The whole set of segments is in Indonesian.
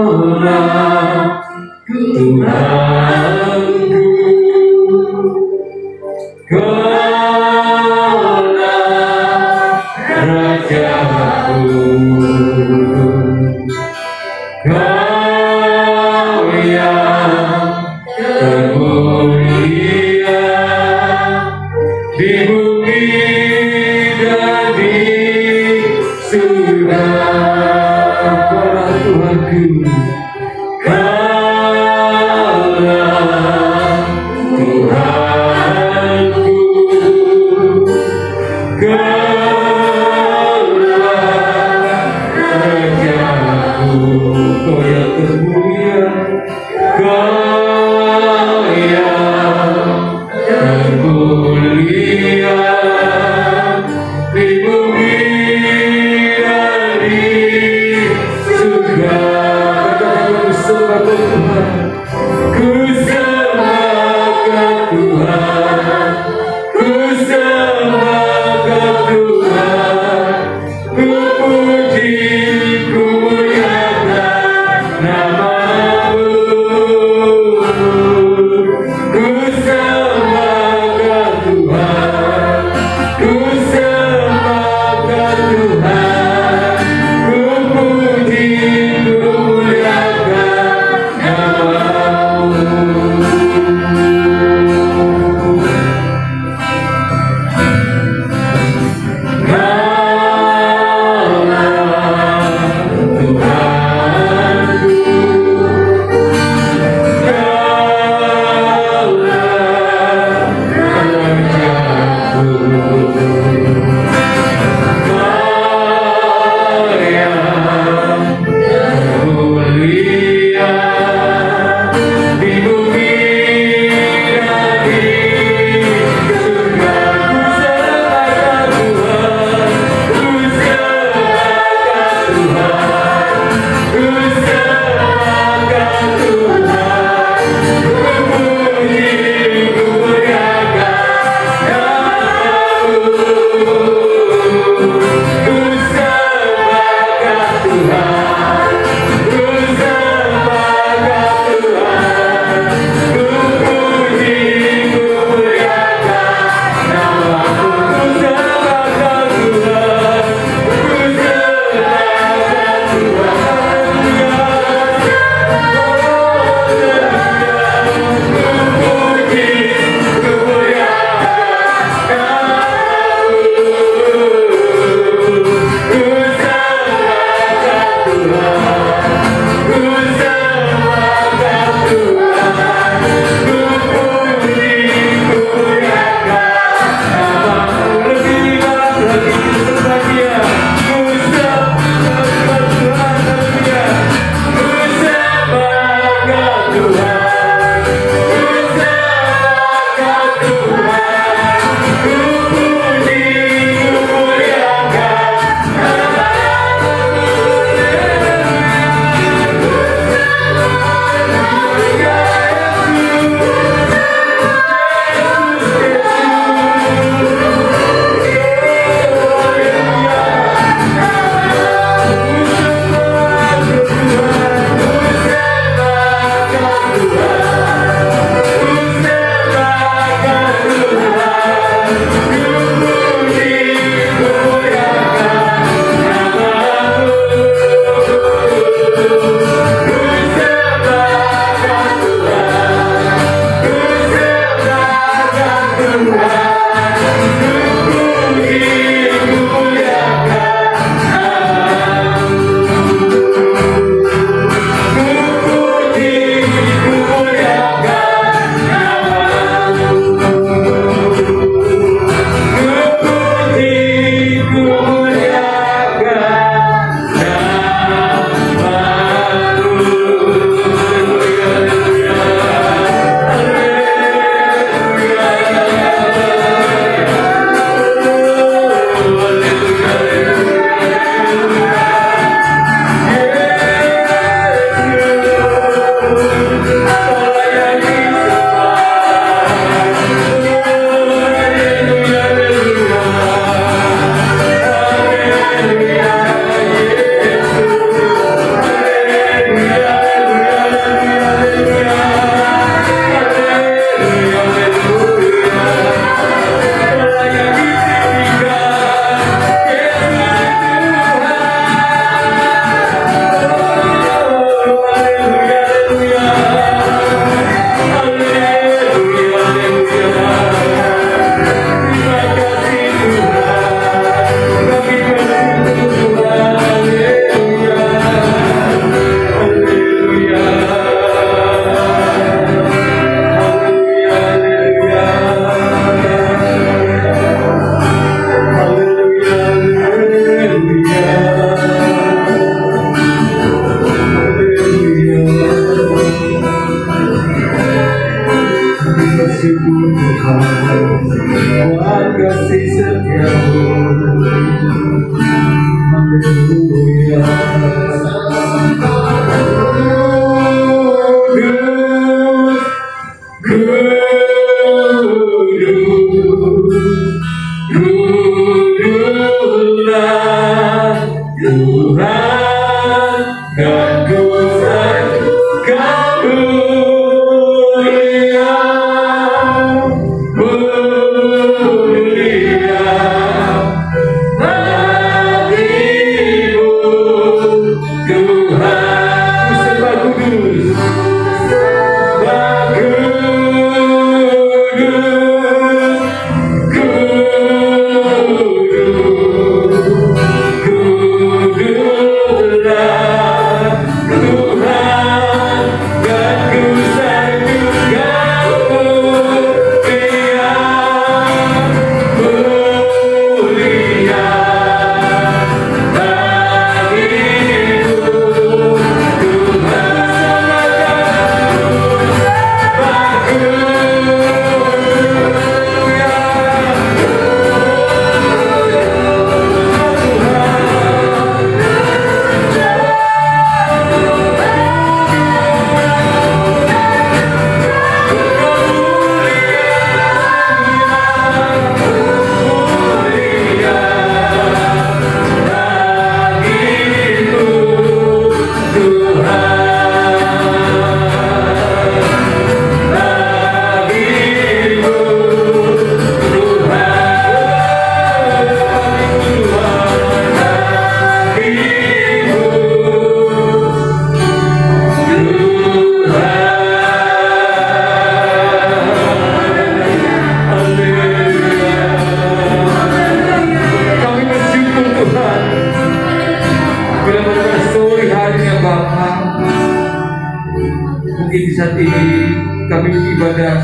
Kaulah Tuhanku, Kaulah Rajaku, Kau yang termulia di bumi dan di surga. Kaulah Tuhanku, Kaulah Tuhanku, Kaulah Rajaku, Kau yang termulia, Kau yang termulia di bumi dan di surga. Ku sembahkan Tuhan, ku sembahkan Tuhan, ku puji, ku muliakan nama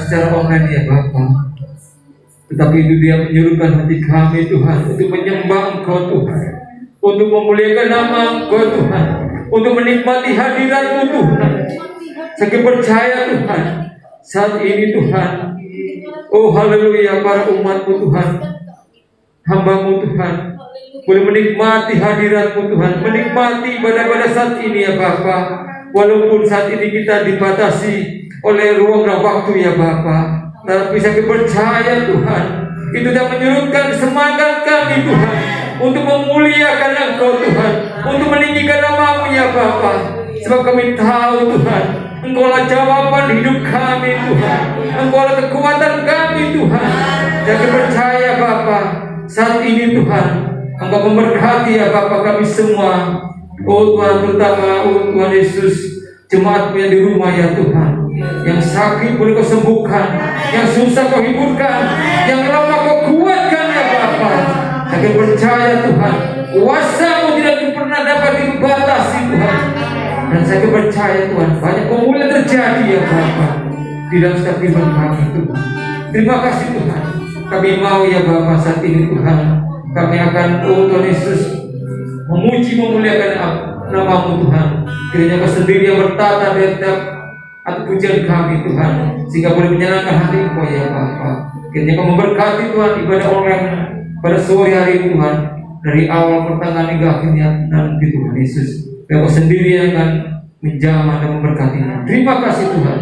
secara online ya Bapa. Tetapi itu dia menyuruhkan hati kami Tuhan untuk menyembah Engkau Tuhan, untuk memuliakan nama Engkau Tuhan, untuk menikmati hadirat-Mu Tuhan. Saya percaya Tuhan saat ini Tuhan, oh haleluya, para umat-Mu Tuhan, hamba-Mu Tuhan, boleh menikmati hadirat-Mu Tuhan, menikmati ibadah-ibadah saat ini ya Bapa. Walaupun saat ini kita dibatasi oleh ruang dan waktu ya Bapa, tapi saya percaya Tuhan, itu sudah menyurutkan semangat kami Tuhan untuk memuliakan Engkau Tuhan, untuk meninggikan nama-Mu ya Bapa. Sebab kami tahu Tuhan, Engkau lah jawaban hidup kami Tuhan, Engkau lah kekuatan kami Tuhan. Saya percaya Bapa, saat ini Tuhan, Engkau memberkati ya Bapa kami semua. Oh Tuhan, terutama oh Tuhan Yesus, jemaat-Mu yang di rumah ya Tuhan, yang sakit boleh Kau sembuhkan, yang susah Kau hiburkan, yang lemah Kau kuatkan ya Bapa. Saya percaya Tuhan, kuasa-Mu tidak pernah dapat dibatasi Tuhan. Dan saya percaya Tuhan, banyak pemulihan terjadi ya Bapa di dalam setiap kehidupan kami Tuhan. Terima kasih Tuhan. Kami mau ya Bapa saat ini Tuhan, kami akan oh Tuhan Yesus memuji memuliakan nama-Mu Tuhan. Kiranya Kau sendiri yang bertata di setiap pujian kami Tuhan, sehingga boleh menyenangkan hati Engkau ya Bapa. Kiranya Kau memberkati Tuhan ibadah online pada sore hari ini Tuhan, dari awal pertengahan hingga akhirnya nanti Tuhan Yesus. Kau sendiri yang akan menjamah dan memberkatinya. Terima kasih Tuhan,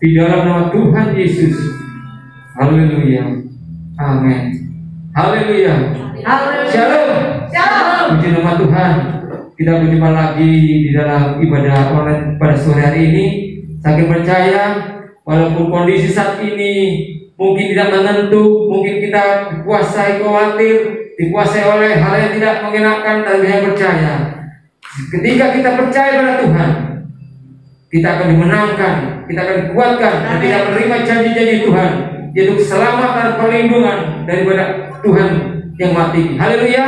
di dalam nama Tuhan Yesus. Haleluya. Amin. Haleluya. Shalom. Puji nama Tuhan. Kita berjumpa lagi di dalam ibadah online pada sore hari ini. Saya percaya walaupun kondisi saat ini mungkin tidak menentu, mungkin kita dikuasai khawatir, dikuasai oleh hal yang tidak mengenakan, tapi saya percaya ketika kita percaya pada Tuhan, kita akan dimenangkan, kita akan dikuatkan, dan tidak menerima janji-janji Tuhan, yaitu keselamatan, perlindungan daripada Tuhan yang mati. Haleluya.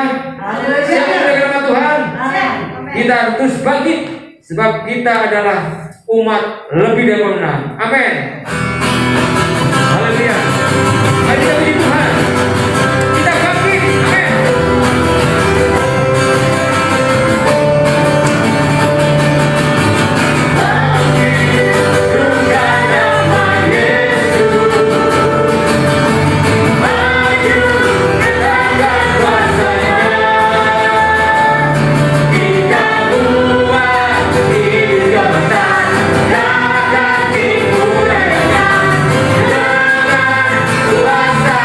Siapa yang nama Tuhan? Kita harus terus bangkit, sebab kita adalah umat lebih dari pemenang. Amin. Haleluya. Mari kita puji Tuhan. Kita bangkit. Amin. Kuasa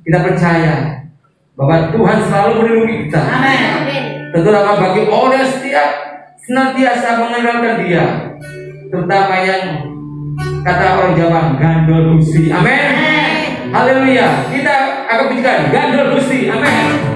kita percaya bahwa Tuhan selalu melindungi kita. Terutama bagi orang yang senantiasa mengandalkan Dia, terutama yang kata orang Jawa gandol Gusti. Amin. Haleluya. Kita akan bicara gandol Gusti. Amin.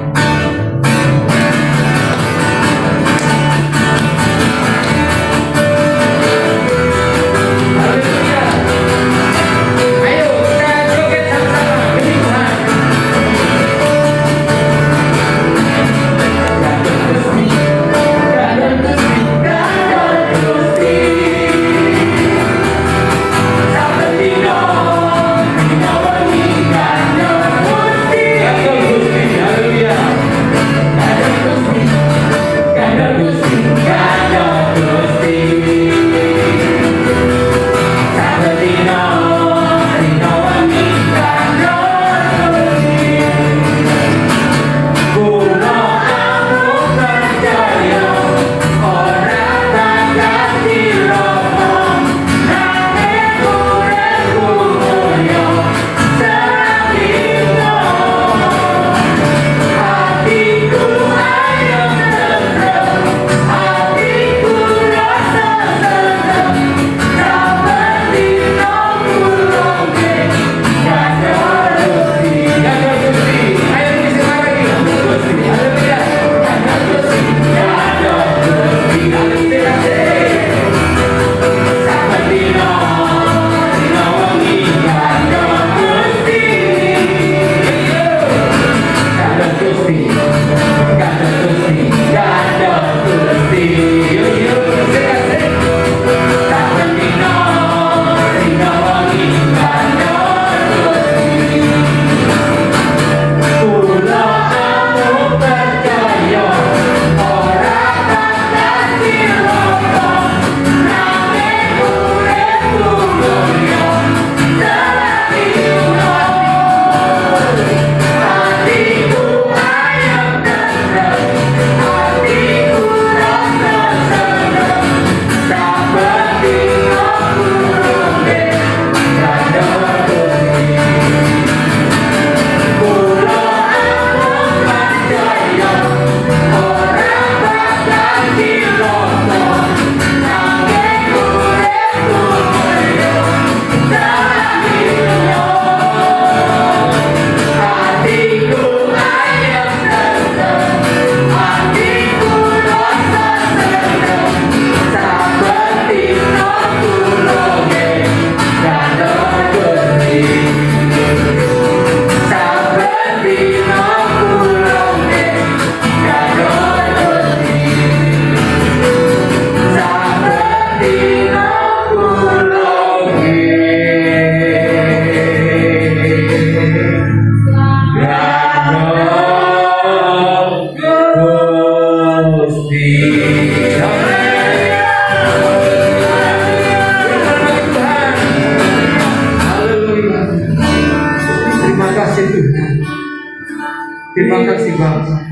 Terima kasih Bapa.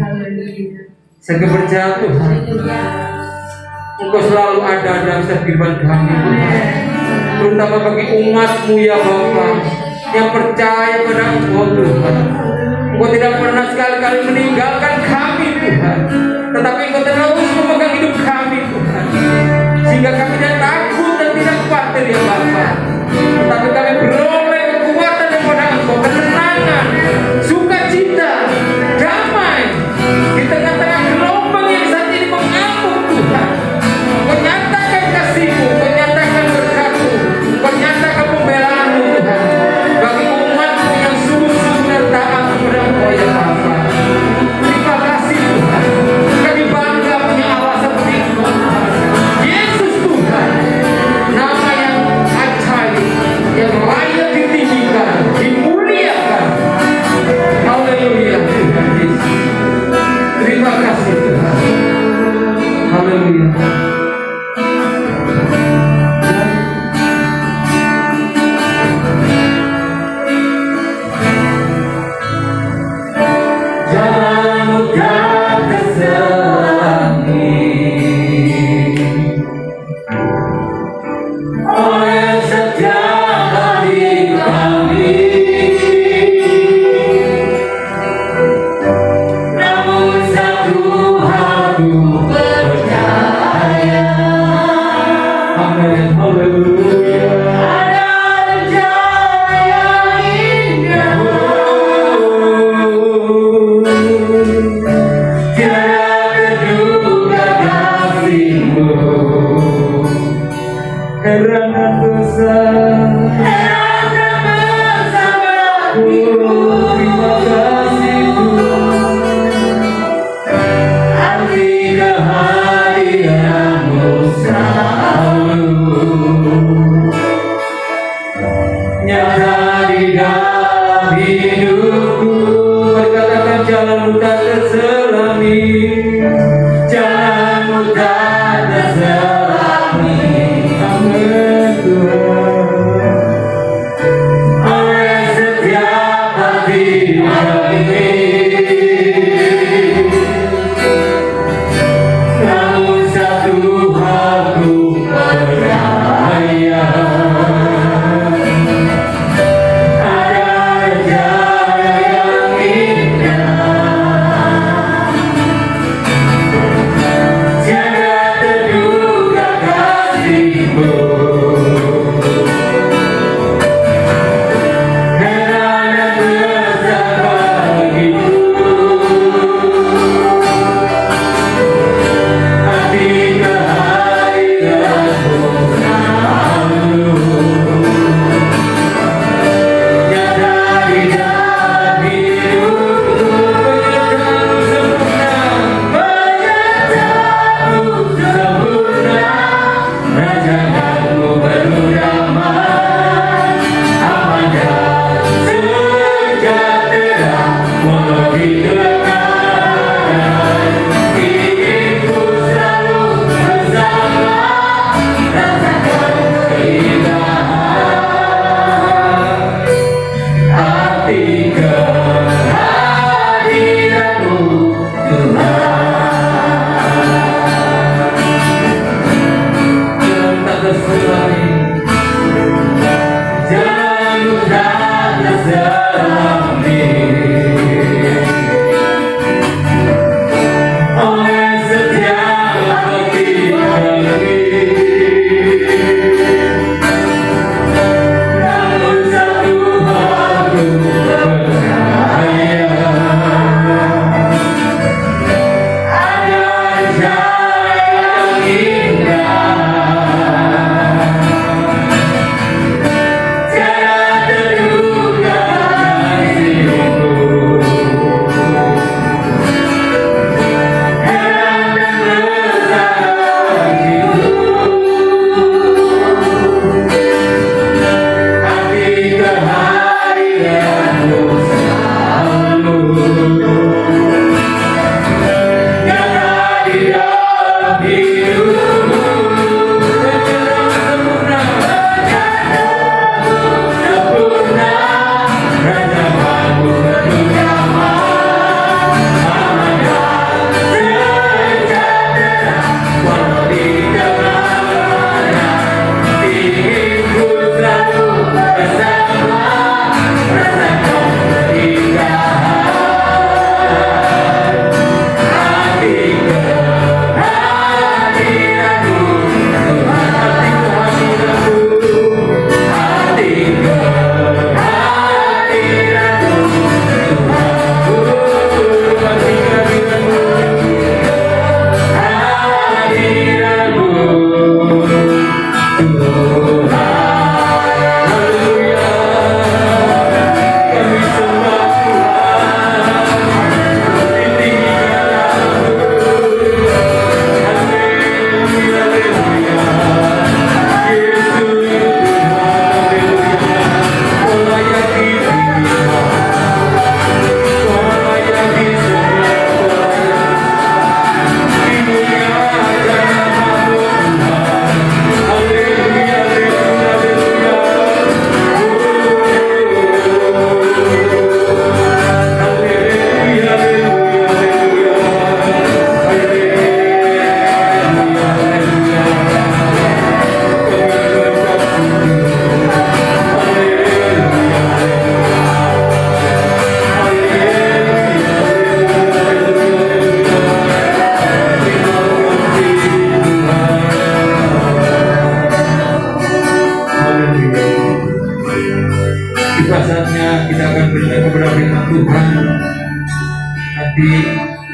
Saya percaya Tuhan, Engkau selalu ada dalam setiap kehidupan kami, terutama bagi umat-Mu ya Bapa, yang percaya pada Engkau Tuhan. Engkau tidak pernah sekali-kali meninggalkan kami Tuhan, tetapi Engkau terus memegang hidup kami Tuhan, sehingga kami tidak takut dan tidak khawatir ya Bapa, tetapi kami beroleh kekuatan daripada Engkau, ketenangan, sukacita, damai di tengah-tengah gelombang yang saat ini mengamuk Tuhan. Kau nyatakan kasih-Mu, Kau nyatakan berkat-Mu, Kau nyatakan pembelaan-Mu Tuhan bagi umat-Mu yang sungguh-sungguh dan taat kepada Engkau ya Bapa. Terima kasih Tuhan, kami bangga punya Allah seperti Engkau Tuhan. Yesus Tuhan,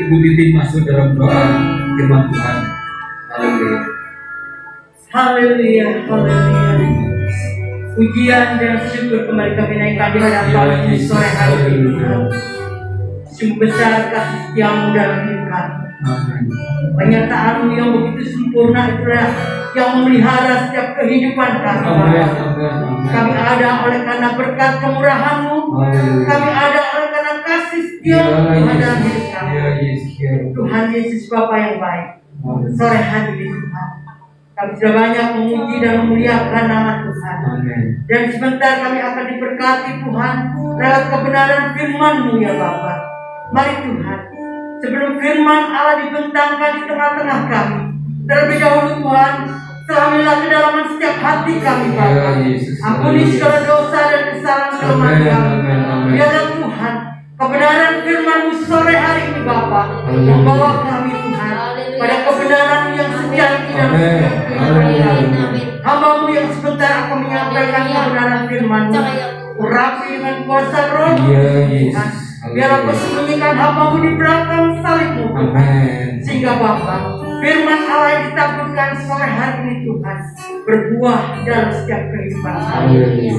Ibu Titin masuk dalam doa firman Tuhan. Haleluya. Haleluya, haleluya. Pujian dan syukur kembali kami naikkan di hadapan di sore hari ini. Sungguh besar kasih setiamu dalam hidup kami. Penyertaan-Mu yang begitu sempurna itulah yang memelihara setiap kehidupan kami. Kami ada oleh karena berkat kemurahan-Mu. Kami ada oleh karena kasih setiamu dalam hidup kami. Tuhan Yesus Bapa yang baik. Sore hari ini Tuhan, Kami sudah banyak memuji dan memuliakan nama Tuhan. Amin. Dan sebentar kami akan diberkati Tuhan lewat kebenaran firman-Mu ya Bapa. Mari Tuhan, sebelum firman Allah dibentangkan di tengah-tengah kami, terlebih dahulu Tuhan, selamilah kedalaman setiap hati kami Bapa. Ampuni segala dosa dan kesalahan kelemahan kami. Biarlah Tuhan, kebenaran firman-Mu sore hari ini Bapa membawa kami Tuhan pada kebenaran yang sejati dan sejati. Hamba-Mu yang sebentar akan menyampaikan kebenaran firman-Mu, urapi dengan kuasa Roh Tuhan. Biarlah Kau sembunyikan hamba-Mu di belakang salib-Mu sehingga Bapa, firman Allah yang ditakutkan sore hari ini Tuhan berbuah dalam setiap kehidupan kami.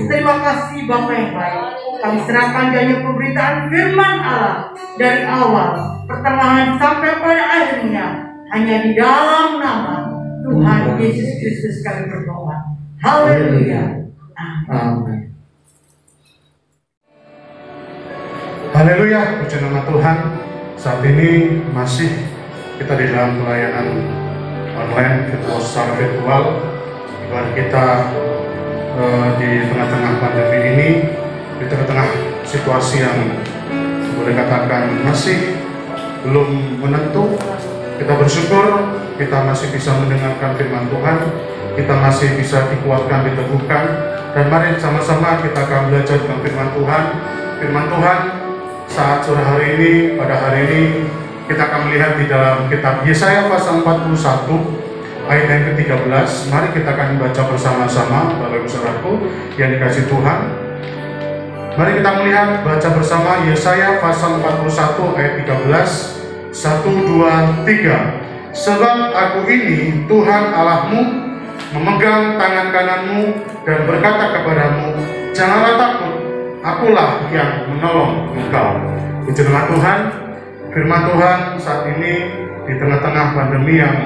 Terima kasih Bapa yang baik. Kami serahkan janji pemberitaan firman Allah dari awal, pertengahan sampai pada akhirnya hanya di dalam nama Tuhan Yesus Kristus kami berdoa. Haleluya. Amin. Haleluya, puji nama Tuhan. Saat ini masih kita di dalam pelayanan online secara virtual. Ibarat kita di tengah-tengah pandemi ini, di tengah-tengah situasi yang boleh katakan masih belum menentu, kita bersyukur kita masih bisa mendengarkan firman Tuhan, kita masih bisa dikuatkan, diteguhkan, dan mari sama-sama kita akan belajar tentang firman Tuhan. Firman Tuhan saat sore hari ini, pada hari ini kita akan melihat di dalam kitab Yesaya pasal 41 ayat yang ke-13. Mari kita akan baca bersama-sama, Bapak Ibu Saudaraku yang dikasihi Tuhan. Mari kita melihat, baca bersama Yesaya pasal 41 ayat 13. 1, 2, 3. Sebab aku ini Tuhan Allahmu, memegang tangan kananmu dan berkata kepadamu, janganlah takut, akulah yang menolong engkau. Puji nama Tuhan. Firman Tuhan saat ini di tengah-tengah pandemi yang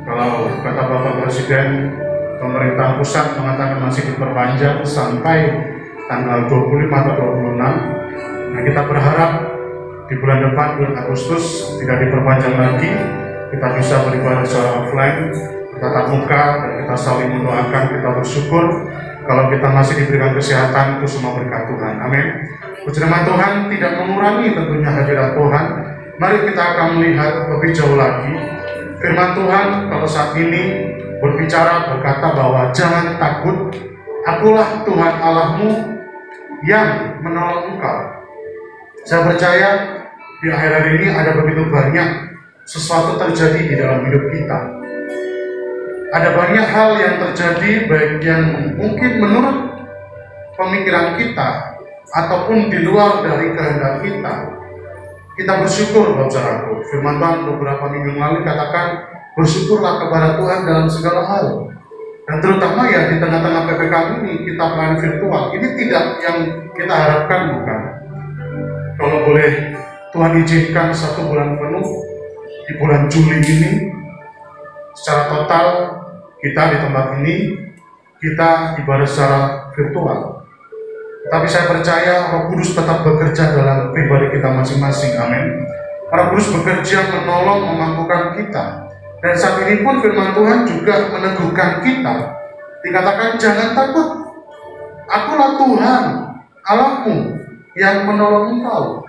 kalau kata Bapak Presiden, pemerintah pusat mengatakan masih diperpanjang sampai tanggal 25 atau 26. Nah, kita berharap di bulan depan, bulan Agustus, tidak diperpanjang lagi. Kita bisa beribadah secara offline, bertatap muka, dan kita saling mendoakan. Kita bersyukur kalau kita masih diberikan kesehatan, itu semua berkat Tuhan. Amin. Puji nama Tuhan, tidak mengurangi tentunya hadirat Tuhan. Mari kita akan melihat lebih jauh lagi. Firman Tuhan kalau saat ini berbicara, berkata bahwa jangan takut, akulah Tuhan Allahmu yang menolong engkau. Saya percaya di akhir hari ini ada begitu banyak sesuatu terjadi di dalam hidup kita. Ada banyak hal yang terjadi, baik yang mungkin menurut pemikiran kita ataupun di luar dari kehendak kita. Kita bersyukur, Bapak Saudaraku. Firman Tuhan beberapa minggu lalu katakan, bersyukurlah kepada Tuhan dalam segala hal. Dan terutama ya di tengah-tengah PPKM ini, kita pelayanan virtual. Ini tidak yang kita harapkan, bukan. Kalau boleh Tuhan izinkan 1 bulan penuh di bulan Juli ini, secara total kita di tempat ini, kita ibadah secara virtual. Tapi saya percaya Roh Kudus tetap bekerja dalam pribadi kita masing-masing. Amin. Roh Kudus bekerja menolong, memampukan kita. Dan saat ini pun firman Tuhan juga meneguhkan kita. Dikatakan jangan takut, akulah Tuhan Allahmu yang menolong engkau.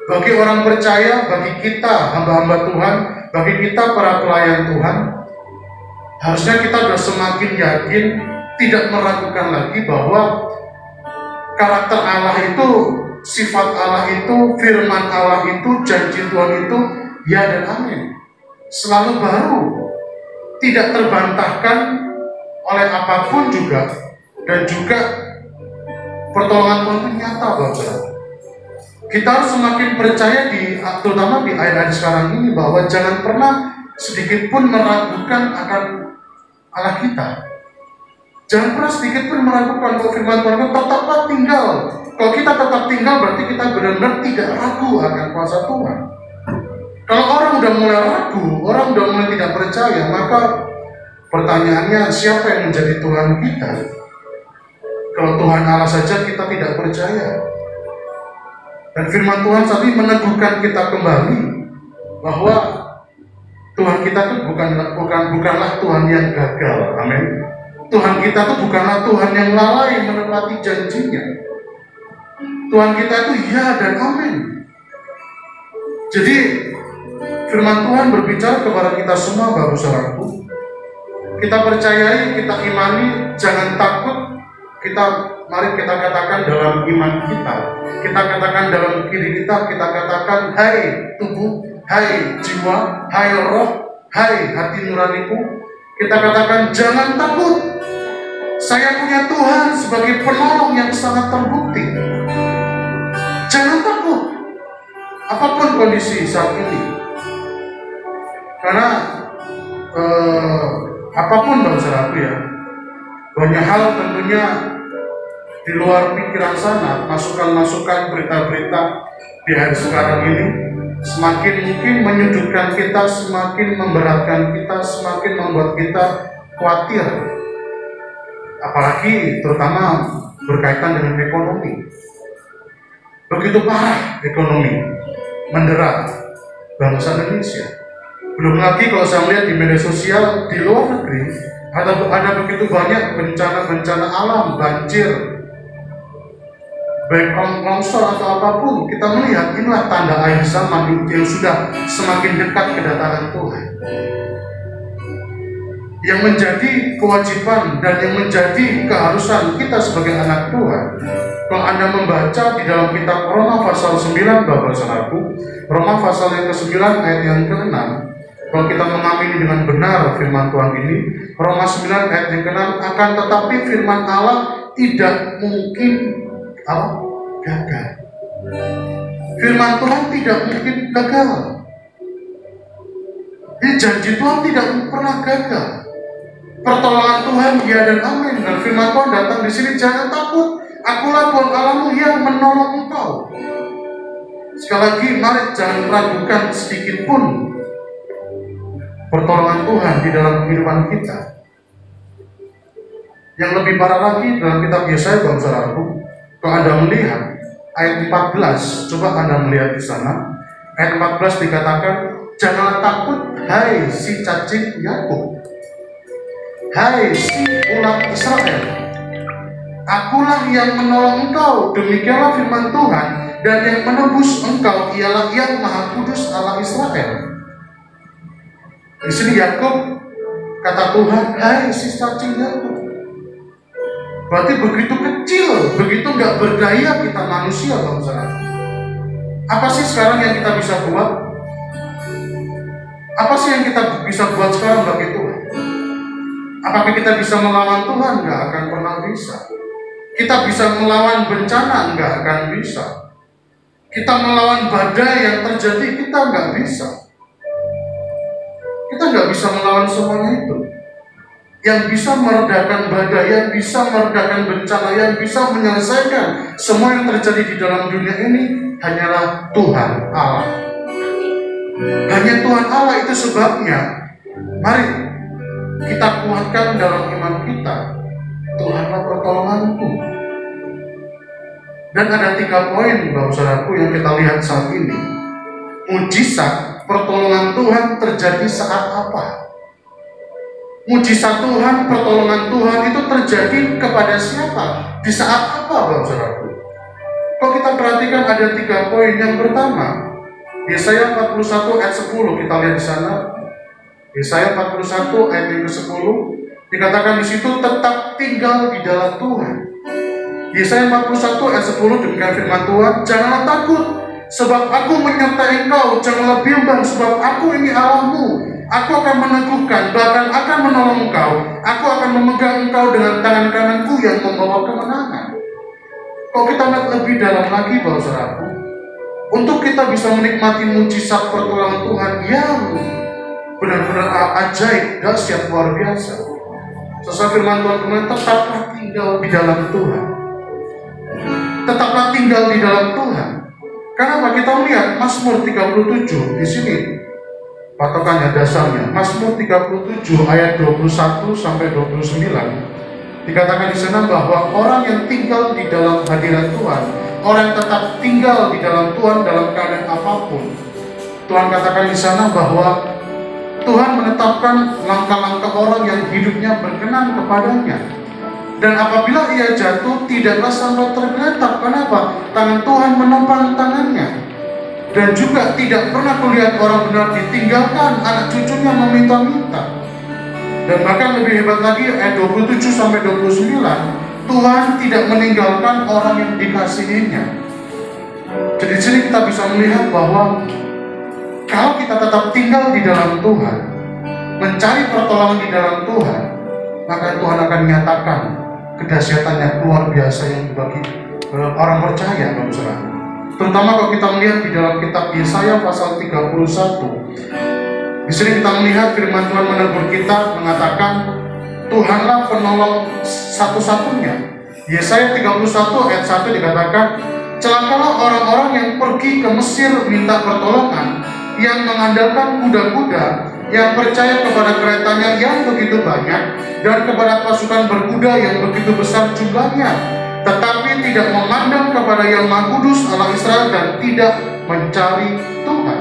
Bagi orang percaya, bagi kita hamba-hamba Tuhan, bagi kita para pelayan Tuhan, harusnya kita sudah semakin yakin, tidak meragukan lagi bahwa karakter Allah itu, sifat Allah itu, firman Allah itu, janji Tuhan itu, ya dan amin. Selalu baru, tidak terbantahkan oleh apapun juga, dan juga pertolongan Tuhan itu nyata, Bapak. Kita harus semakin percaya terutama di ayat-ayat sekarang ini, bahwa jangan pernah sedikit pun meragukan akan Allah kita. Jangan pernah sedikit pun meragukan bahwa firman Tuhan, tetaplah tinggal. Kalau kita tetap tinggal, berarti kita benar-benar tidak ragu akan kuasa Tuhan. Kalau orang udah mulai ragu, orang udah mulai tidak percaya, maka pertanyaannya, siapa yang menjadi Tuhan kita? Kalau Tuhan Allah saja kita tidak percaya. Dan firman Tuhan tadi meneguhkan kita kembali bahwa Tuhan kita tuh bukanlah Tuhan yang gagal. Amin. Tuhan kita tuh bukanlah Tuhan yang lalai menepati janjinya. Tuhan kita tuh ya dan amin. Jadi firman Tuhan berbicara kepada kita semua, Bapak Saudaraku. Kita percayai, kita imani, jangan takut. Mari kita katakan dalam iman kita. Kita katakan dalam diri kita katakan, hai tubuh, hai jiwa, hai roh, hai hati nuraniku. Kita katakan jangan takut. Saya punya Tuhan sebagai penolong yang sangat terbukti. Jangan takut. Apapun kondisi saat ini. Karena apapun saudaraku ya, banyak hal tentunya di luar pikiran sana, masukan-masukan berita-berita di hari sekarang ini semakin mungkin menyudutkan kita, semakin memberatkan kita, semakin membuat kita khawatir. Apalagi terutama berkaitan dengan ekonomi. Begitu parah ekonomi mendera bangsa Indonesia. Belum lagi kalau saya melihat di media sosial di luar negeri ada begitu banyak bencana-bencana alam, banjir, baik longsor atau apapun. Kita melihat inilah tanda akhir zaman yang sudah semakin dekat kedatangan Tuhan. Yang menjadi kewajiban dan yang menjadi keharusan kita sebagai anak Tuhan. Kalau Anda membaca di dalam kitab Roma pasal 9, Bapak Saudaraku, Roma pasal yang ke-9 ayat yang ke-6, kalau kita mengamini dengan benar firman Tuhan ini, Roma 9 ayat yang ke-6, akan tetapi firman Allah tidak mungkin gagal. Firman Tuhan tidak mungkin gagal. Jadi janji Tuhan tidak pernah gagal. Pertolongan Tuhan ya dan amin. Dan firman Tuhan datang di sini, jangan takut. Akulah Tuhan Allahmu yang menolong engkau. Sekali lagi, mari jangan ragukan sedikit pun pertolongan Tuhan di dalam kehidupan kita. Yang lebih parah lagi dalam kitab Yesaya, Bapak Saudaraku, kalau Anda melihat ayat 14, coba Anda melihat di sana. Ayat 14 dikatakan, janganlah takut, hai si cacing Yakub, hai si ulat Israel, akulah yang menolong engkau. Demikianlah firman Tuhan, dan yang menebus engkau ialah Yang Maha Kudus Allah Israel. Di sini Yakub, kata Tuhan, hai si cacing Yakub. Berarti begitu kecil, begitu nggak berdaya kita manusia, bangsa. Apa sih sekarang yang kita bisa buat? Apa sih yang kita bisa buat sekarang bagi Tuhan? Apakah kita bisa melawan Tuhan? Nggak akan pernah bisa. Kita bisa melawan bencana? Nggak akan bisa. Kita melawan badai yang terjadi? Kita nggak bisa. Kita nggak bisa melawan semuanya itu. Yang bisa meredakan badai, yang bisa meredakan bencana, yang bisa menyelesaikan semua yang terjadi di dalam dunia ini hanyalah Tuhan Allah. Hanya Tuhan Allah. Itu sebabnya mari kita kuatkan dalam iman kita, Tuhanlah pertolonganku. Dan ada 3 poin, Bapak Saudaraku, yang kita lihat saat ini. Mujizat pertolongan Tuhan terjadi saat apa? Mujizat Tuhan, pertolongan Tuhan itu terjadi kepada siapa? Di saat apa, Bapak Saudaraku? Kalau kita perhatikan ada 3 poin. Yang pertama, Yesaya 41 ayat 10, kita lihat di sana. Yesaya 41 ayat yang ke-10 dikatakan di situ, tetap tinggal di dalam Tuhan. Yesaya 41 ayat 10 demikian firman Tuhan, janganlah takut, sebab aku menyertai engkau, janganlah bimbang, sebab aku ini Allahmu. Aku akan meneguhkan, bahkan akan menolong engkau. Aku akan memegang engkau dengan tangan kananku yang membawa kemenangan. Kalau kita lihat lebih dalam lagi, Bapak Saudaraku, untuk kita bisa menikmati mujizat pertolongan Tuhan yang benar-benar ajaib, dahsyat, luar biasa. Sesuai firman Tuhan kemarin, tetaplah tinggal di dalam Tuhan. Tetaplah tinggal di dalam Tuhan. Kenapa? Kita melihat Mazmur 37 di sini. Patokannya dasarnya Mazmur 37 ayat 21 sampai 29 dikatakan di sana bahwa orang yang tinggal di dalam hadirat Tuhan, orang yang tetap tinggal di dalam Tuhan dalam keadaan apapun, Tuhan katakan di sana bahwa Tuhan menetapkan langkah-langkah orang yang hidupnya berkenan kepadanya. Dan apabila ia jatuh, tidaklah sampai tergeletak. Kenapa? Tangan Tuhan menopang tangannya. Dan juga tidak pernah kulihat orang benar ditinggalkan, anak cucunya meminta-minta. Dan bahkan lebih hebat lagi, ayat 27-29, Tuhan tidak meninggalkan orang yang dikasihinya. Jadi di sini kita bisa melihat bahwa kalau kita tetap tinggal di dalam Tuhan, mencari pertolongan di dalam Tuhan, maka Tuhan akan menyatakan kedahsyatannya luar biasa yang bagi orang percaya, saudara. Terutama kalau kita melihat di dalam kitab Yesaya pasal 31. Di sini kita melihat firman Tuhan menegur kita, mengatakan Tuhanlah penolong satu-satunya. Yesaya 31 ayat 1 dikatakan, celakalah orang-orang yang pergi ke Mesir minta pertolongan, yang mengandalkan kuda-kuda, yang percaya kepada keretanya yang begitu banyak, dan kepada pasukan berkuda yang begitu besar jumlahnya, tetapi tidak memandang kepada Yang Maha Kudus Allah Israel dan tidak mencari Tuhan.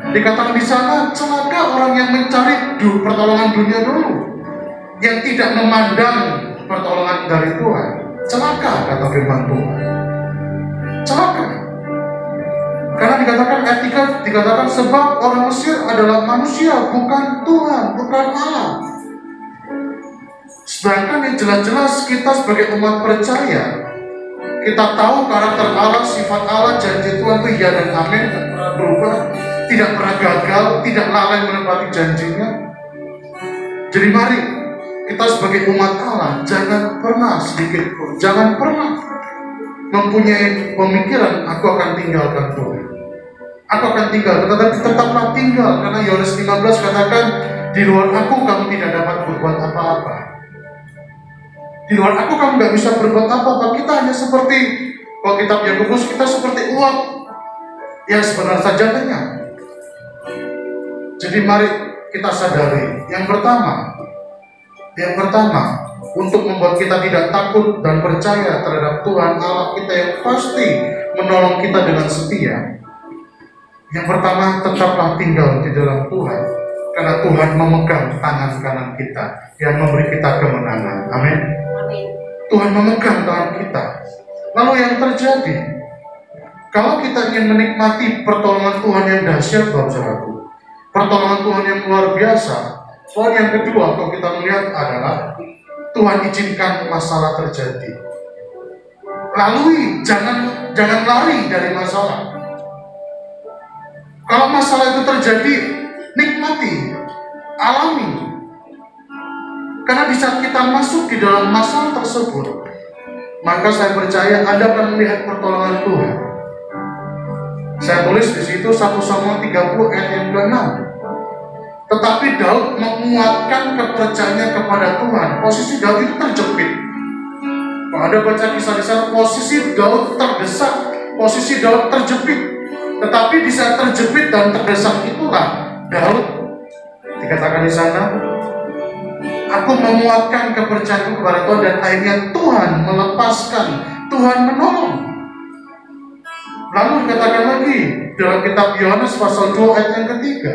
Dikatakan di sana, celaka orang yang mencari pertolongan dunia dulu, yang tidak memandang pertolongan dari Tuhan. Celaka, kata firman Tuhan. Celaka. Karena dikatakan etika, dikatakan sebab orang Mesir adalah manusia, bukan Tuhan, bukan Allah. Sedangkan yang jelas-jelas kita sebagai umat percaya, kita tahu karakter Allah, sifat Allah, janji Tuhan itu ya dan amin, tidak pernah berubah, tidak pernah gagal, tidak lalai menepati janjinya. Jadi mari kita sebagai umat Allah jangan pernah sedikit pun, jangan pernah mempunyai pemikiran aku akan tinggalkan Tuhan. Aku akan tinggal, tetapi tetaplah tinggal, karena Yohanes 15 katakan di luar aku kamu tidak dapat berbuat apa-apa. Di luar aku kamu nggak bisa berbuat apa-apa. Kita hanya seperti, kalau kitab Yakobus, kita seperti uap yang sebenarnya saja kenyang. Jadi mari kita sadari, yang pertama, untuk membuat kita tidak takut dan percaya terhadap Tuhan Allah kita yang pasti menolong kita dengan setia. Yang pertama, tetaplah tinggal di dalam Tuhan, karena Tuhan memegang tangan kanan kita yang memberi kita kemenangan. Amin. Tuhan memegang tangan kita. Lalu yang terjadi, kalau kita ingin menikmati pertolongan Tuhan yang dahsyat, saudaraku, pertolongan Tuhan yang luar biasa, poin yang kedua kalau kita melihat adalah Tuhan izinkan masalah terjadi. Lalui, jangan lari dari masalah. Kalau masalah itu terjadi, nikmati, alami. Karena di saat kita masuk di dalam masalah tersebut, maka saya percaya Anda akan melihat pertolongan Tuhan. Saya tulis di situ 1 Samuel 30 ayat yang ke-6. Tetapi Daud menguatkan kepercayaannya kepada Tuhan. Posisi Daud itu terjepit. Kalau Anda baca kisah di sana, posisi Daud terdesak, posisi Daud terjepit. Tetapi di saat terjepit dan terdesak itulah Daud dikatakan di sana, aku menguatkan kepercayaanku kepada Tuhan, dan akhirnya Tuhan melepaskan, Tuhan menolong. Lalu dikatakan lagi dalam kitab Yohanes pasal 2 ayat yang ketiga,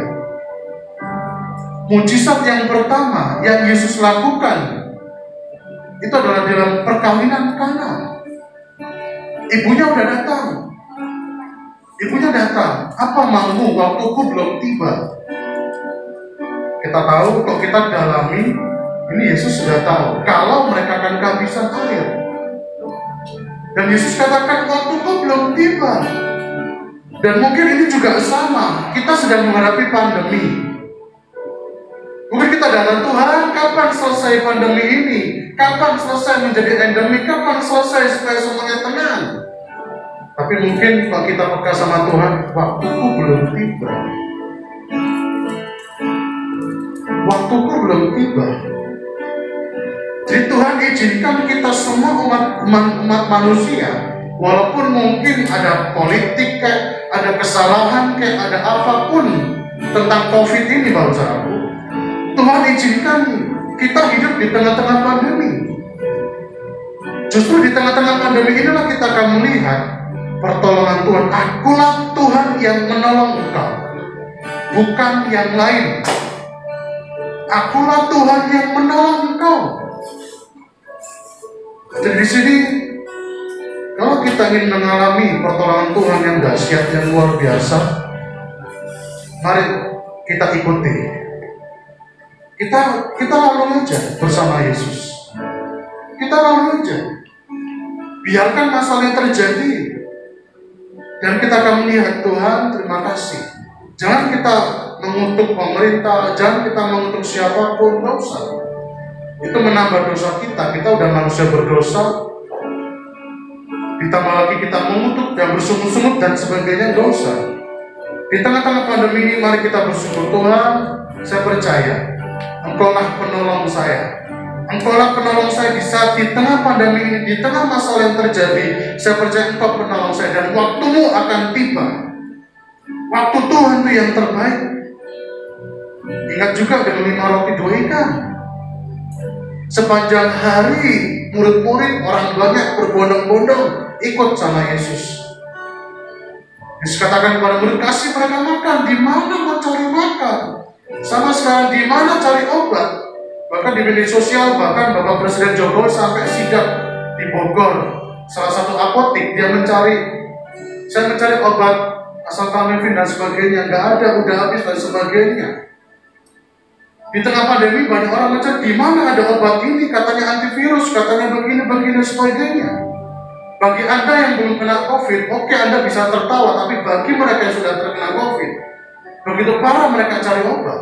mujizat yang pertama yang Yesus lakukan itu adalah dalam perkawinan Kana. Ibunya udah datang. Apa maumu, waktuku belum tiba. Kita tahu, kok kita dalami, ini Yesus sudah tahu kalau mereka akan kehabisan air. Dan Yesus katakan waktuku belum tiba. Dan mungkin ini juga sama, kita sedang menghadapi pandemi. Mungkin kita datang, Tuhan, kapan selesai pandemi ini? Kapan selesai menjadi endemi? Kapan selesai supaya semuanya tenang? Tapi mungkin kalau kita peka sama Tuhan, waktuku belum tiba. Waktuku belum tiba. Jadi Tuhan izinkan kita semua umat manusia, walaupun mungkin ada politik kayak, ada kesalahan kayak, ada apapun tentang COVID ini, saudaraku, Tuhan izinkan kita hidup di tengah-tengah pandemi. Justru di tengah-tengah pandemi inilah kita akan melihat pertolongan Tuhan. Akulah Tuhan yang menolong engkau, bukan yang lain. Akulah Tuhan yang menolong engkau. Jadi di sini, kalau kita ingin mengalami pertolongan Tuhan yang dahsyat, yang luar biasa, mari kita ikuti. Kita lalu aja bersama Yesus. Kita lalu aja. Biarkan masalah yang terjadi. Dan kita akan melihat Tuhan, terima kasih. Jangan kita mengutuk pemerintah, jangan kita mengutuk siapapun, nggak usah. Itu menambah dosa kita. Kita udah manusia berdosa. Ditambah lagi kita mengutuk dan bersungut-sungut dan sebagainya, nggak usah. Di tengah-tengah pandemi ini, mari kita bersyukur. Tuhan, saya percaya Engkaulah penolong saya. Engkaulah penolong saya di saat di tengah pandemi ini, di tengah masalah yang terjadi. Saya percaya Engkau penolong saya, dan waktumu akan tiba. Waktu Tuhan itu yang terbaik. Ingat juga dengan 5 roti 2 ikan. Sepanjang hari murid-murid, orang banyak berbondong-bondong ikut sama Yesus. Yesus katakan kepada murid, kasih mereka makan. Di mana mau cari makan? Sama sekarang di mana cari obat? Bahkan di media sosial, bahkan Bapak Presiden Jokowi sampai sidak di Bogor, salah satu apotik, dia saya mencari obat asal tamifin dan sebagainya, nggak ada, udah habis dan sebagainya. Di tengah pandemi banyak orang mencari di mana ada obat ini, katanya antivirus, katanya begini sebagainya. Bagi Anda yang belum kena COVID, oke, Anda bisa tertawa, tapi bagi mereka yang sudah terkena COVID, begitu parah mereka cari obat.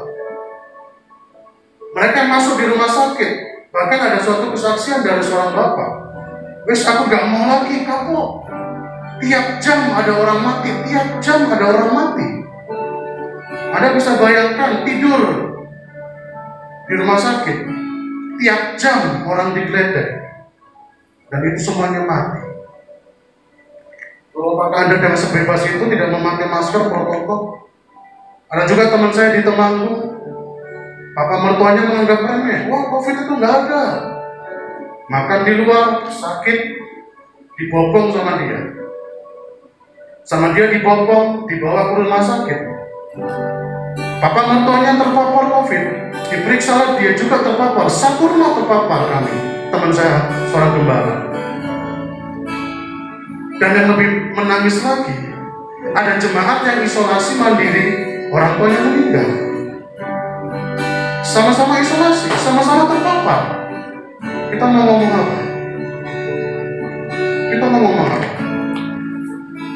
Mereka yang masuk di rumah sakit, bahkan ada suatu kesaksian dari seorang bapak. Wes, aku gak mau lagi kapok. Tiap jam ada orang mati, tiap jam ada orang mati. Anda bisa bayangkan tidur di rumah sakit, tiap jam orang digeledah, dan itu semuanya mati. Apakah Anda dengan sebebas itu tidak memakai masker protokol? Ada juga teman saya di Temanggung, papa mertuanya menganggap remeh. Wah, COVID itu nggak ada. Makan di luar, sakit, dibopong sama dia. Sama dia dibopong, dibawa ke rumah sakit. Papa mertuanya terpapar COVID, diperiksa dia juga terpapar. Satu rumah terpapar kami, teman saya, seorang gembala. Dan yang lebih menangis lagi, ada jemaat yang isolasi mandiri, orang tuanya meninggal. Sama-sama isolasi, sama-sama terpapar. Kita mau ngomong apa? Kita mau ngomong apa?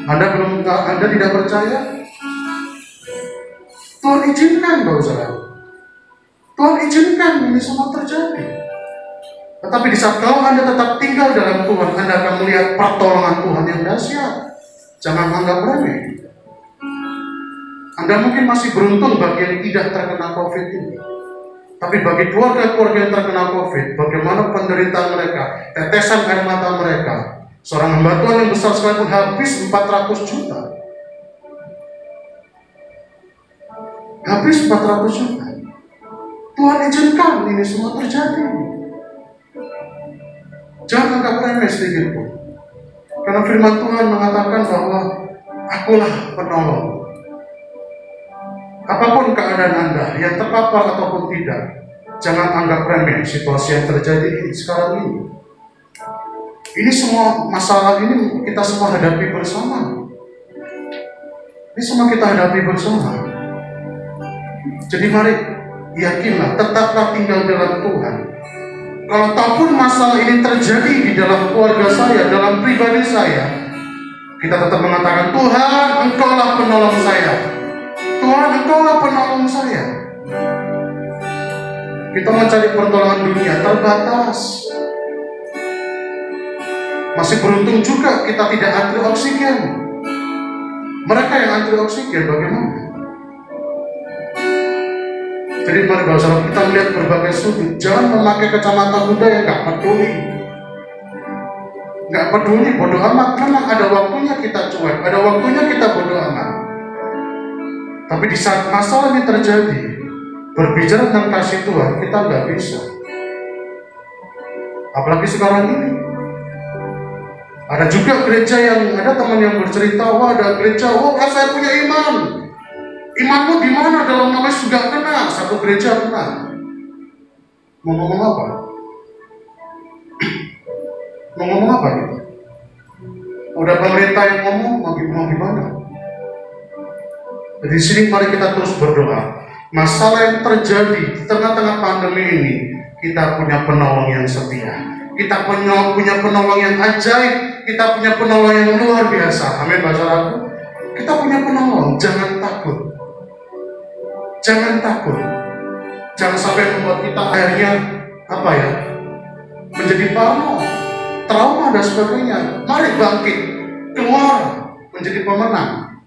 Anda tidak percaya? Tuhan izinkan, Bapak Saudara. Tuhan izinkan ini semua terjadi. Tetapi di saat kalau Anda tetap tinggal dalam Tuhan, Anda akan melihat pertolongan Tuhan yang dahsyat. Jangan anggap remeh. Anda mungkin masih beruntung bagi yang tidak terkena COVID ini. Tapi bagi keluarga-keluarga yang terkena COVID, bagaimana penderitaan mereka, tetesan air mata mereka. Seorang hamba Tuhan yang besar sekalipun habis 400 juta. Habis 400 juta. Tuhan izinkan ini semua terjadi. Jangan anggap remeh sedikit pun. Karena firman Tuhan mengatakan bahwa akulah penolong. Apapun keadaan Anda, yang terpapar ataupun tidak, jangan anggap remeh situasi yang terjadi sekarang ini. Ini semua masalah ini kita semua hadapi bersama. Ini semua kita hadapi bersama. Jadi mari yakinlah, tetaplah tinggal dalam Tuhan. Kalau taupun masalah ini terjadi di dalam keluarga saya, dalam pribadi saya, kita tetap mengatakan, Tuhan, Engkaulah penolong saya. Tuhan, Engkaulah penolong saya. Kita mencari pertolongan dunia terbatas. Masih beruntung juga kita tidak antri oksigen. Mereka yang antri oksigen bagaimana? Jadi mari Bapak kita melihat berbagai sudut. Jangan memakai kacamata Buddha yang nggak peduli. Nggak peduli, bodoh amat. Memang ada waktunya kita cuek, ada waktunya kita bodoh amat. Tapi di saat masalah ini terjadi, berbicara tentang kasih Tuhan, kita nggak bisa. Apalagi sekarang ini. Ada juga gereja yang, ada teman yang bercerita, wah ada gereja, wah saya punya iman. Imanmu di mana dalam nama Yesus? Gak kena, satu gereja kena. Mau ngomong apa? Mau ngomong apa gitu? Udah pemerintah yang ngomong, mau gimana? Di sini mari kita terus berdoa. Masalah yang terjadi di tengah-tengah pandemi ini, kita punya penolong yang setia. Kita punya penolong yang ajaib. Kita punya penolong yang luar biasa. Amin, saudaraku. Kita punya penolong. Jangan takut. Jangan takut. Jangan sampai membuat kita akhirnya menjadi parno, trauma dan sebagainya. Mari bangkit, keluar menjadi pemenang.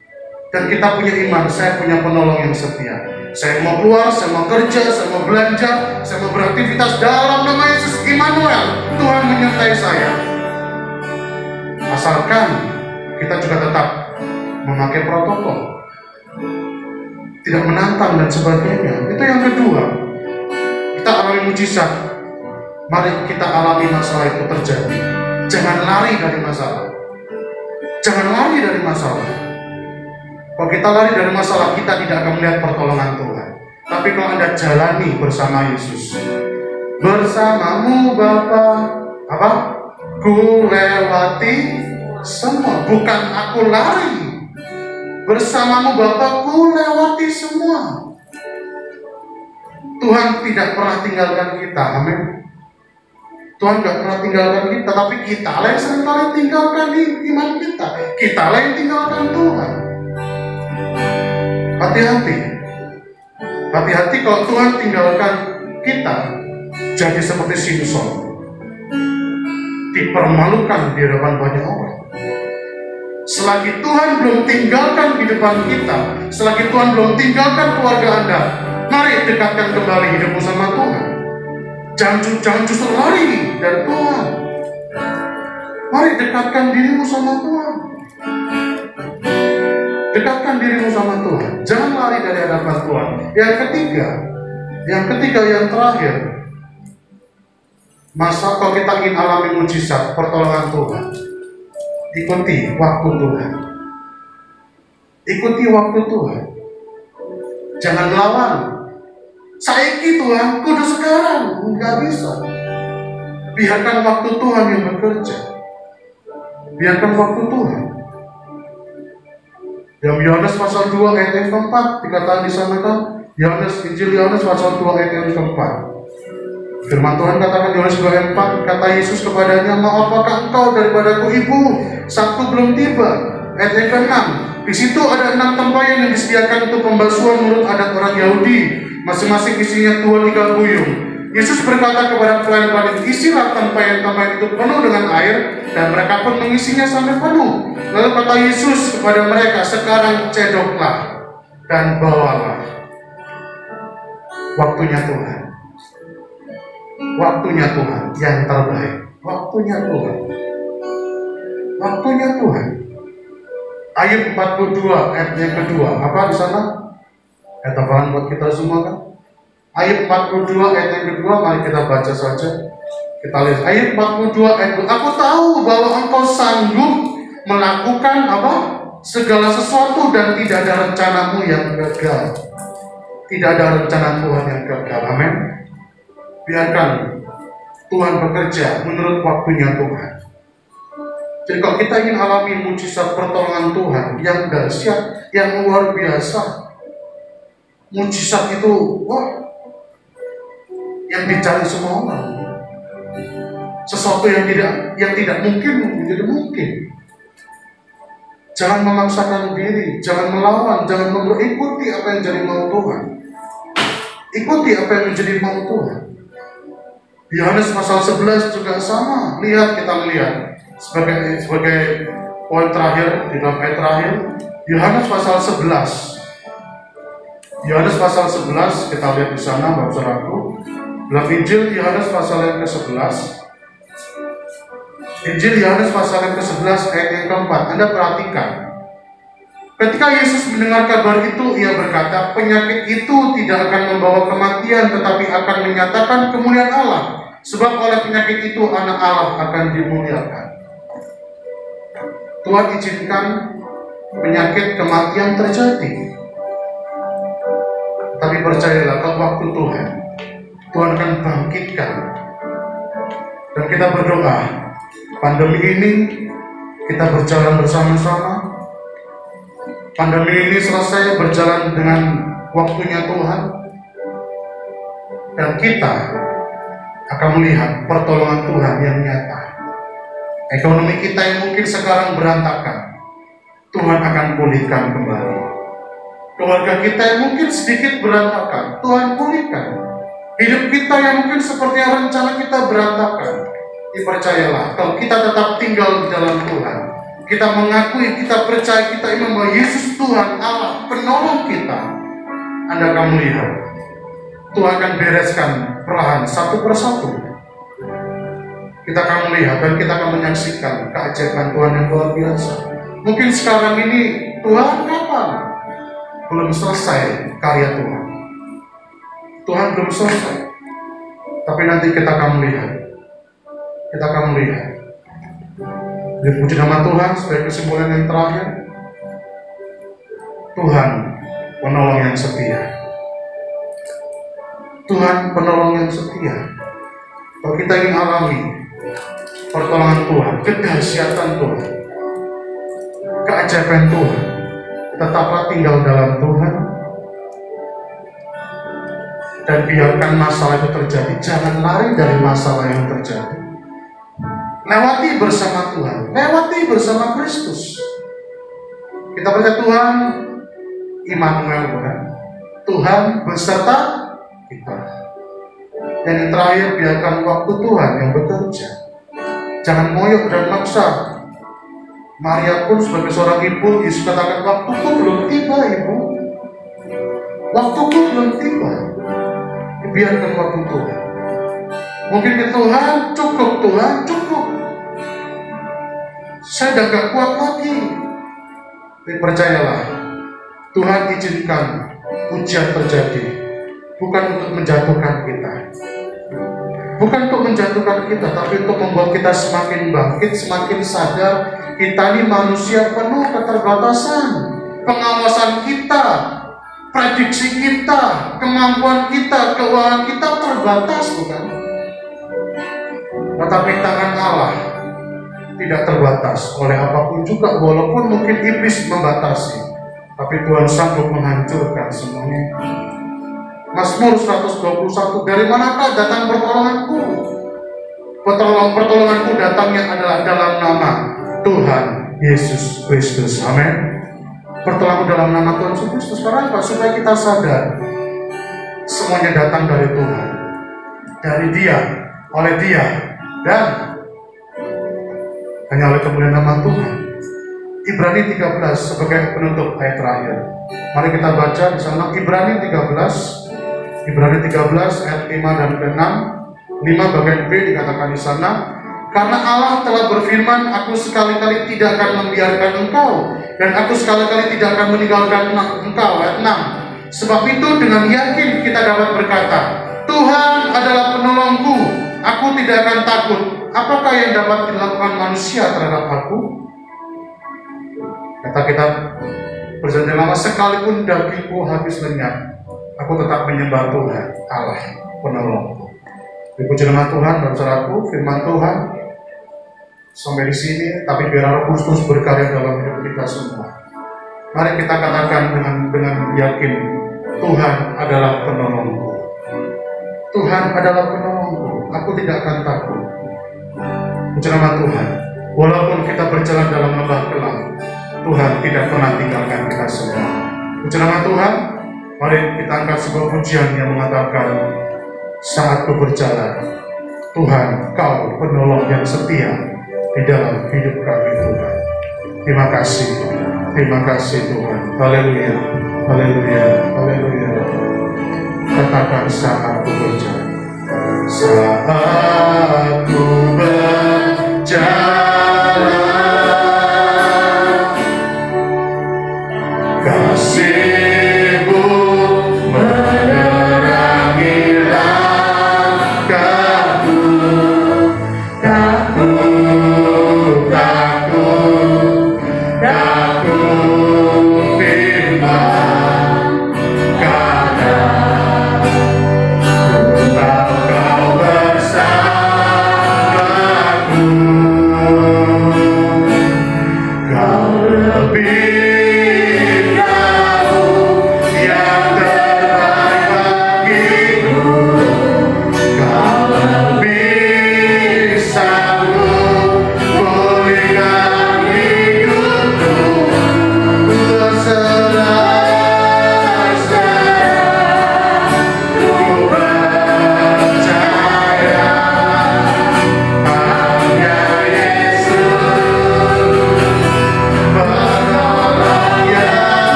Dan kita punya iman, saya punya penolong yang setia. Saya mau keluar, saya mau kerja, saya mau belanja, saya mau beraktivitas dalam nama Yesus Immanuel. Tuhan menyertai saya. Asalkan kita juga tetap memakai protokol, tidak menantang dan sebagainya. Itu yang kedua. Kita alami mujizat. Mari kita alami masalah itu terjadi. Jangan lari dari masalah. Jangan lari dari masalah. Kalau kita lari dari masalah, kita tidak akan melihat pertolongan Tuhan. Tapi kalau Anda jalani bersama Yesus, bersamamu Bapa, ku lewati semua. Bukan aku lari. Bersamamu Bapa, ku lewati semua. Tuhan tidak pernah tinggalkan kita. Amin. Tuhan tidak pernah tinggalkan kita, tapi kita lah yang seringkali tinggalkan iman kita. Kita lah yang tinggalkan Tuhan. Hati-hati. Hati-hati kalau Tuhan tinggalkan kita, jadi seperti Simpson, dipermalukan di hadapan banyak orang. Selagi Tuhan belum tinggalkan kehidupan kita, selagi Tuhan belum tinggalkan keluarga Anda, mari dekatkan kembali hidupmu sama Tuhan. Jangan justru lari dari Tuhan. Mari dekatkan dirimu sama Tuhan. Dekatkan dirimu sama Tuhan. Jangan lari dari hadapan Tuhan. Yang ketiga, yang terakhir, masa kalau kita ingin alami mujizat pertolongan Tuhan, ikuti waktu Tuhan. Ikuti waktu Tuhan. Jangan lawan. Saiki Tuhan, kudu sekarang. Enggak bisa. Biarkan waktu Tuhan yang bekerja. Biarkan waktu Tuhan. Dalam Yohanes pasal 2 ayat yang keempat dikatakan di sana kan, Injil Yohanes pasal 2 ayat yang keempat. Firman Tuhan katakan Yohanes 2 ayat 4, kata Yesus kepadanya, "Mau apakah engkau daripadaku Ibu? Sabtu belum tiba." Ayat yang ke-6, di situ ada 6 tempayan yang disediakan untuk pembasuhan menurut adat orang Yahudi. Masing-masing isinya 2-3 buyung. Yesus berkata kepada pelayan-pelayan, "Isilah tempayan-tempayan itu penuh dengan air," dan mereka pun mengisinya sampai penuh. Lalu kata Yesus kepada mereka, "Sekarang cedoklah dan bawalah." Waktunya Tuhan. Waktunya Tuhan yang terbaik. Waktunya Tuhan. Waktunya Tuhan. Ayat 42 ayat yang kedua. Apa di sana? Ayat apaan buat kita semua kan? Ayat 42 ayat yang kedua, mari kita baca saja. Kita lihat ayat 42 ayat 2. "Aku tahu bahwa engkau sanggup melakukan segala sesuatu dan tidak ada rencanamu yang gagal." Tidak ada rencana Tuhan yang gagal. Amin. Biarkan Tuhan bekerja menurut waktunya Tuhan. Jadi kalau kita ingin alami mujizat pertolongan Tuhan yang dahsyat, yang luar biasa, mujizat itu yang dicari semua orang. Sesuatu yang tidak mungkin menjadi mungkin. Jangan memaksakan diri, jangan melawan, jangan ikuti apa yang jadi mau Tuhan. Ikuti apa yang menjadi mau Tuhan. Yohanes pasal 11 juga sama. Kita melihat sebagai poin terakhir di dalam ayat terakhir, Yohanes pasal 11. Yohanes pasal 11 kita lihat di sana, Bapak Saudaraku. Dalam Injil Yohanes pasal yang ke-11. Injil Yohanes pasal yang ke-11 ayat yang keempat. Anda perhatikan. Ketika Yesus mendengar kabar itu, ia berkata, "Penyakit itu tidak akan membawa kematian, tetapi akan menyatakan kemuliaan Allah. Sebab oleh penyakit itu anak Allah akan dimuliakan." Tuhan izinkan penyakit kematian terjadi. Tapi percayalah, kalau waktu Tuhan Tuhan akan bangkitkan. Dan kita berdoa, pandemi ini kita berjalan bersama-sama. Pandemi ini selesai berjalan dengan waktunya Tuhan. Dan kita akan melihat pertolongan Tuhan yang nyata. Ekonomi kita yang mungkin sekarang berantakan, Tuhan akan pulihkan kembali. Keluarga kita yang mungkin sedikit berantakan, Tuhan pulihkan. Hidup kita yang mungkin seperti rencana kita berantakan, dipercayalah, kalau kita tetap tinggal di dalam Tuhan, kita mengakui, kita percaya, kita iman bahwa Yesus Tuhan Allah, penolong kita, Anda akan melihat Tuhan akan bereskan perlahan satu persatu. Kita akan melihat dan kita akan menyaksikan keajaiban Tuhan yang luar biasa. Mungkin sekarang ini Tuhan kapan? Belum selesai karya Tuhan. Tuhan belum selesai. Tapi nanti kita akan melihat. Kita akan melihat. Dipuji nama Tuhan sebagai kesimpulan yang terakhir. Tuhan penolong yang setia. Tuhan penolong yang setia. Kalau kita ingin alami pertolongan Tuhan, kedahsyatan Tuhan, keajaiban Tuhan, tetaplah tinggal dalam Tuhan dan biarkan masalah itu terjadi. Jangan lari dari masalah yang terjadi. Lewati bersama Tuhan, lewati bersama Kristus. Kita percaya Tuhan Immanuel, bukan? Tuhan beserta kita. Dan yang terakhir, biarkan waktu Tuhan yang bekerja. Jangan moyok dan maksa. Maria pun sebagai seorang ibu, Yesus katakan, waktuku belum tiba, ibu. Waktuku belum tiba. Biarkan waktu Tuhan. Mungkin ke Tuhan, cukup Tuhan, cukup. Saya udah gak kuat lagi. Tapi percayalah, Tuhan izinkan ujian terjadi, bukan untuk menjatuhkan kita. Bukan untuk menjatuhkan kita, tapi untuk membuat kita semakin bangkit, semakin sadar kita ini manusia penuh keterbatasan. Pengawasan kita, prediksi kita, kemampuan kita, keuangan kita terbatas, bukan? Tetapi tangan Allah tidak terbatas oleh apapun juga, walaupun mungkin iblis membatasi, tapi Tuhan sanggup menghancurkan semuanya. Mazmur 121, dari manakah datang pertolonganku? Pertolonganku datangnya adalah dalam nama Tuhan Yesus Kristus. Amin. Pertolongan dalam nama Tuhan Yesus Kristus. Karena apa? Supaya kita sadar semuanya datang dari Tuhan, dari Dia, oleh Dia, dan hanya oleh kemuliaan nama Tuhan. Ibrani 13 sebagai penutup ayat terakhir. Mari kita baca di sana Ibrani 13 ayat 5 dan ke-6. 5 bagian B dikatakan di sana, karena Allah telah berfirman, aku sekali-kali tidak akan membiarkan engkau, dan aku sekali-kali tidak akan meninggalkan engkau. Ayat 6. Sebab itu dengan yakin kita dapat berkata, Tuhan adalah penolongku, aku tidak akan takut. Apakah yang dapat dilakukan manusia terhadap aku? Kata kita perjanjian lama, sekalipun dagingku habis lenyap, aku tetap menyembah Tuhan Allah penolongku. Dipuji nama Tuhan dan saudaraku, firman Tuhan sampai di sini, tapi biar Roh Kudus berkarya dalam hidup kita semua. Mari kita katakan dengan yakin, Tuhan adalah penolongku. Tuhan adalah penolongku. Aku tidak akan takut. Puji nama Tuhan. Walaupun kita berjalan dalam lembah kelam, Tuhan tidak pernah tinggalkan kita semua. Puji nama Tuhan. Mari kita angkat sebuah pujian yang mengatakan, saat ku berjalan, Tuhan, Kau penolong yang setia di dalam hidup kami, Tuhan. Terima kasih Tuhan. Haleluya, haleluya, haleluya. Katakan saat ku berjalan, saat ku berjalan, kasih-Mu menerangi langkahku. Takut firman, karena ku tahu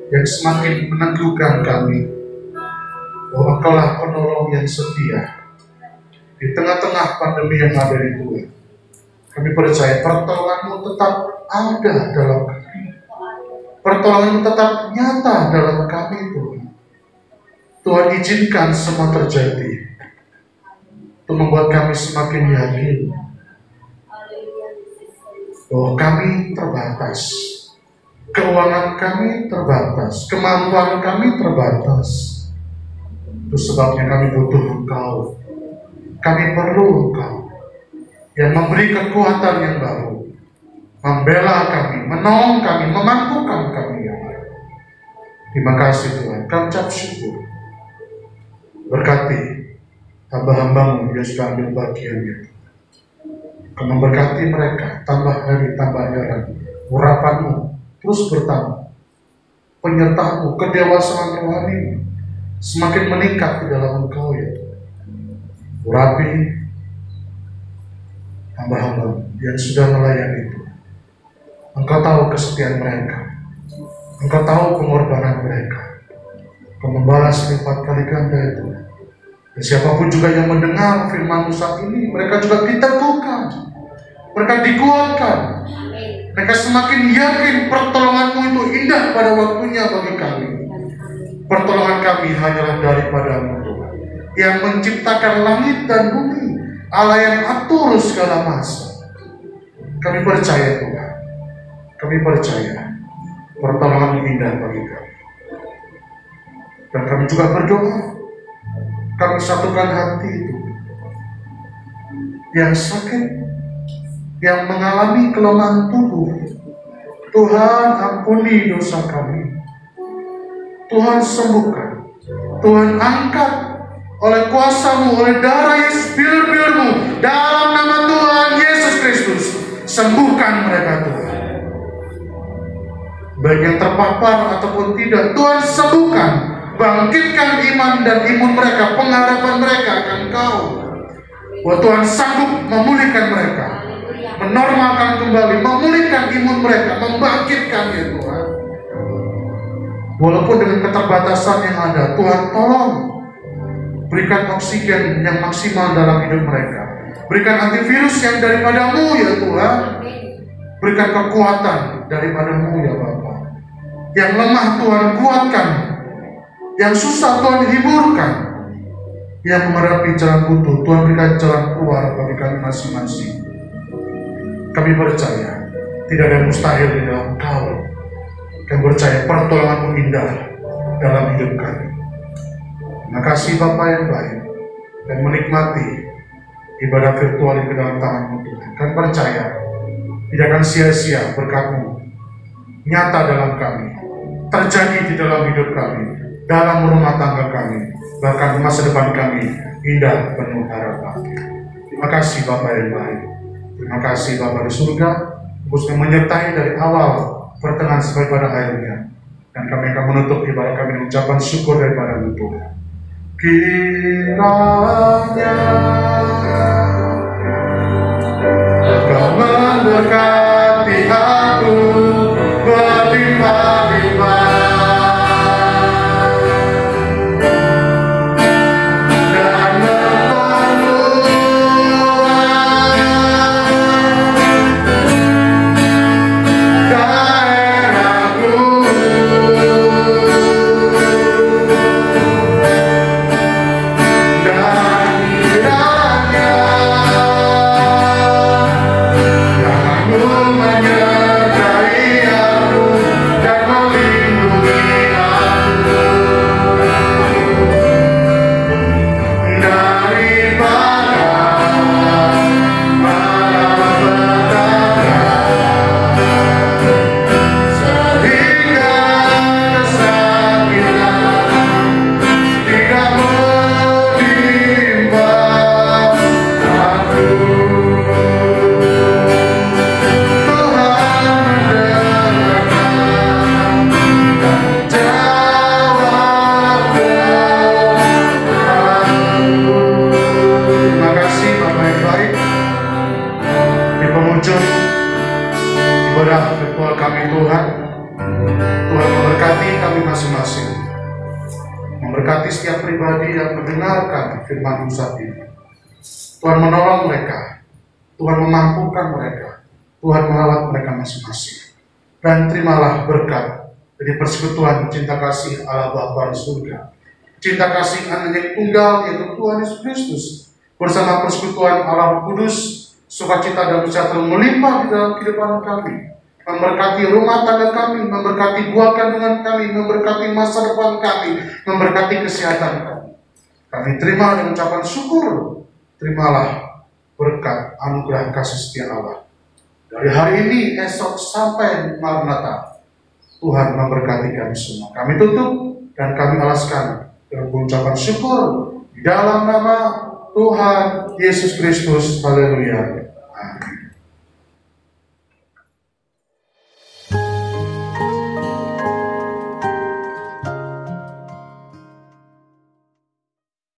yang semakin meneguhkan kami bahwa Engkaulah penolong yang setia di tengah-tengah pandemi yang ada di Tuhan. Kami percaya pertolongan-Mu tetap ada dalam kami. Pertolongan-Mu tetap nyata dalam kami, Tuhan. Tuhan, izinkan semua terjadi untuk membuat kami semakin yakin bahwa kami terbatas. Keuangan kami terbatas, kemampuan kami terbatas. Itu sebabnya kami butuh Engkau. Kami perlu Engkau yang memberi kekuatan yang baru, membela kami, menolong kami, memampukan kami. Terima kasih Tuhan, kami ucap syukur. Berkati hamba-hamba-Mu yang sudah ambil bagiannya. Kau memberkati mereka, tambah hari, tambah hari. Urapan-Mu terus bertambah, penyertaan-Mu, kedewasaan rohani semakin meningkat di dalam Engkau, ya Tuhan. Urapi hamba-hamba yang sudah melayani itu. Engkau tahu kesetiaan mereka, Engkau tahu pengorbanan mereka. Engkau membalas lipat kali ganda itu. Dan siapapun juga yang mendengar firman-Mu saat ini, mereka juga diteguhkan, mereka dikuatkan. Mereka semakin yakin pertolongan-Mu itu indah pada waktunya bagi kami. Pertolongan kami hanyalah daripada-Mu, Tuhan, yang menciptakan langit dan bumi, Allah yang atur segala masa. Kami percaya Tuhan, kami percaya pertolongan-Mu indah bagi kami. Dan kami juga berdoa, kami satukan hati itu yang sakit, yang mengalami kelemahan tubuh. Tuhan, ampuni dosa kami. Tuhan, sembuhkan. Tuhan, angkat oleh kuasa-Mu, oleh darah Yesus, bir-bir-Mu, dalam nama Tuhan Yesus Kristus. Sembuhkan mereka, Tuhan. Baik yang terpapar ataupun tidak, Tuhan sembuhkan. Bangkitkan iman dan imun mereka, pengharapan mereka akan Engkau. Bahwa Tuhan sanggup memulihkan mereka, menormalkan kembali, memulihkan imun mereka, membangkitkan, ya Tuhan. Walaupun dengan keterbatasan yang ada, Tuhan tolong berikan oksigen yang maksimal dalam hidup mereka, berikan antivirus yang daripada-Mu, ya Tuhan. Berikan kekuatan daripada-Mu, ya Bapa. Yang lemah Tuhan kuatkan, yang susah Tuhan hiburkan, yang menghadapi jalan buntu Tuhan berikan jalan keluar bagi kami masing-masing. Kami percaya tidak ada yang mustahil di dalam Kau. Kami percaya pertolongan-Mu indah dalam hidup kami. Terima kasih Bapa yang baik, dan menikmati ibadah virtual di dalam tangan-Mu, Tuhan. Kami percaya tidak akan sia-sia berkat-Mu nyata dalam kami, terjadi di dalam hidup kami, dalam rumah tangga kami, bahkan masa depan kami indah penuh harapan. Terima kasih Bapa yang baik. Terima kasih Bapa di surga, khususnya menyertai dari awal pertengahan sampai pada akhirnya. Dan kami akan menutup ibadah kami dengan ucapan syukur daripada-Mu, Tuhan. Kiranya Engkau memberkati aku berlimpah-limpah. Dan masing-masing. Memberkati setiap pribadi yang mendengarkan firman saat ini. Tuhan menolong mereka, Tuhan memampukan mereka, Tuhan merawat mereka masing-masing. Dan terimalah berkat dari persekutuan cinta kasih Allah Bapa di surga, cinta kasih Anak yang tunggal yaitu Tuhan Yesus Kristus, bersama persekutuan Allah Kudus, sukacita dan sejahtera melimpah di dalam kehidupan kami, memberkati rumah tangga kami, memberkati buah kandungan kami, memberkati masa depan kami, memberkati kesehatan kami. Kami terima dengan ucapan syukur. Terimalah berkat anugerah kasih setia Allah. Dari hari ini, esok sampai malam Natal, Tuhan memberkati kami semua. Kami tutup dan kami alaskan dengan ucapan syukur di dalam nama Tuhan Yesus Kristus. Haleluya.